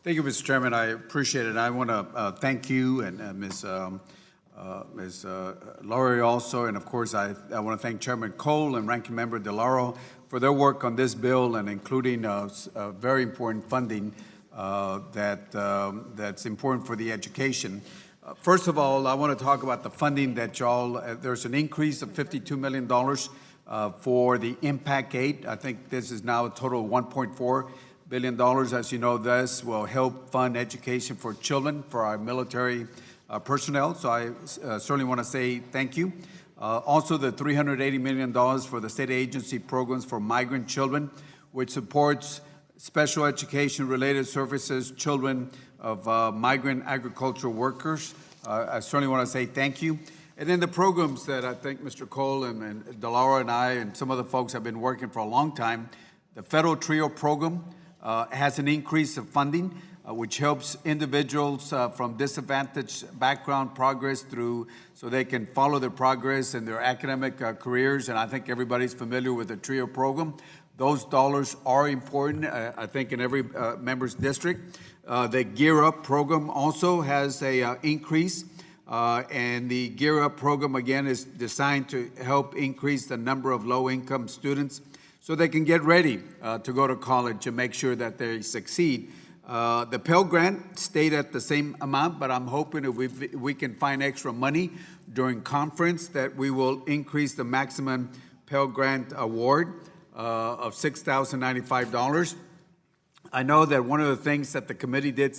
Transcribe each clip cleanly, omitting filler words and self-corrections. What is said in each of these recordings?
Thank you, Mr. Chairman. I appreciate it. I want to thank you and Ms. Laurie also, and of course I want to thank Chairman Cole and Ranking Member DeLauro for their work on this bill and including very important funding that's important for the education. First of all, I want to talk about the funding that y'all, there's an increase of $52 million for the Impact 8. I think this is now a total of $1.4 billion. As you know, this will help fund education for children, for our military personnel. So I certainly want to say thank you. Also, the $380 million for the state agency programs for migrant children, which supports special education-related services, children of migrant agricultural workers. I certainly want to say thank you. And then the programs that I think Mr. Cole and DeLauro and I and some other folks have been working for a long time. The Federal TRIO program has an increase of funding, which helps individuals from disadvantaged background progress through so they can follow their progress in their academic careers. And I think everybody's familiar with the TRIO program. Those dollars are important, I think, in every member's district. The Gear Up program also has a increase, and the Gear Up program, again, is designed to help increase the number of low-income students so they can get ready to go to college and make sure that they succeed. The Pell Grant stayed at the same amount, but I'm hoping if we can find extra money during conference that we will increase the maximum Pell Grant award of $6,095. I know that one of the things that the committee did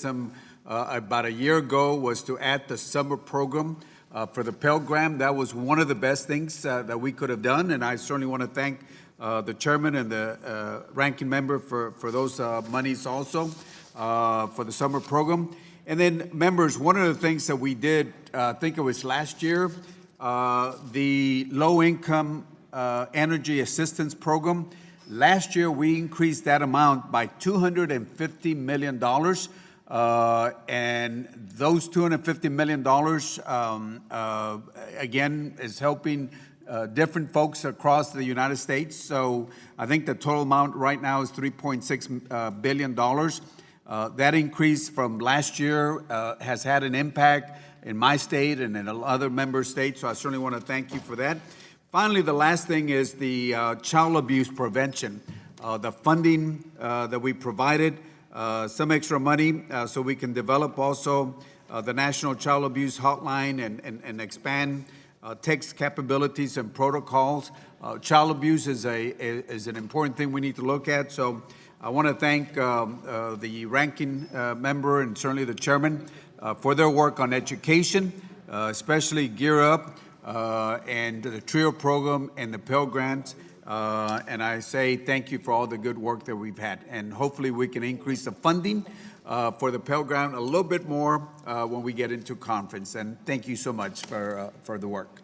about a year ago was to add the summer program for the Pell Grant. That was one of the best things that we could have done, and I certainly want to thank the chairman and the ranking member for those monies also for the summer program. And then members, one of the things that we did, I think it was last year, the low-income energy assistance program. Last year, we increased that amount by $250 million. And those $250 million, again, is helping different folks across the United States. So I think the total amount right now is $3.6 billion. That increase from last year has had an impact in my state and in other member states. So I certainly want to thank you for that. Finally, the last thing is the child abuse prevention. The funding that we provided, some extra money so we can develop also the National Child Abuse Hotline and expand text capabilities and protocols. Child abuse is an important thing we need to look at. So I want to thank the ranking member and certainly the chairman for their work on education, especially Gear Up, and the TRIO program and the Pell Grant. And I say thank you for all the good work that we've had. And hopefully we can increase the funding for the Pell Grant a little bit more when we get into conference. And thank you so much for the work.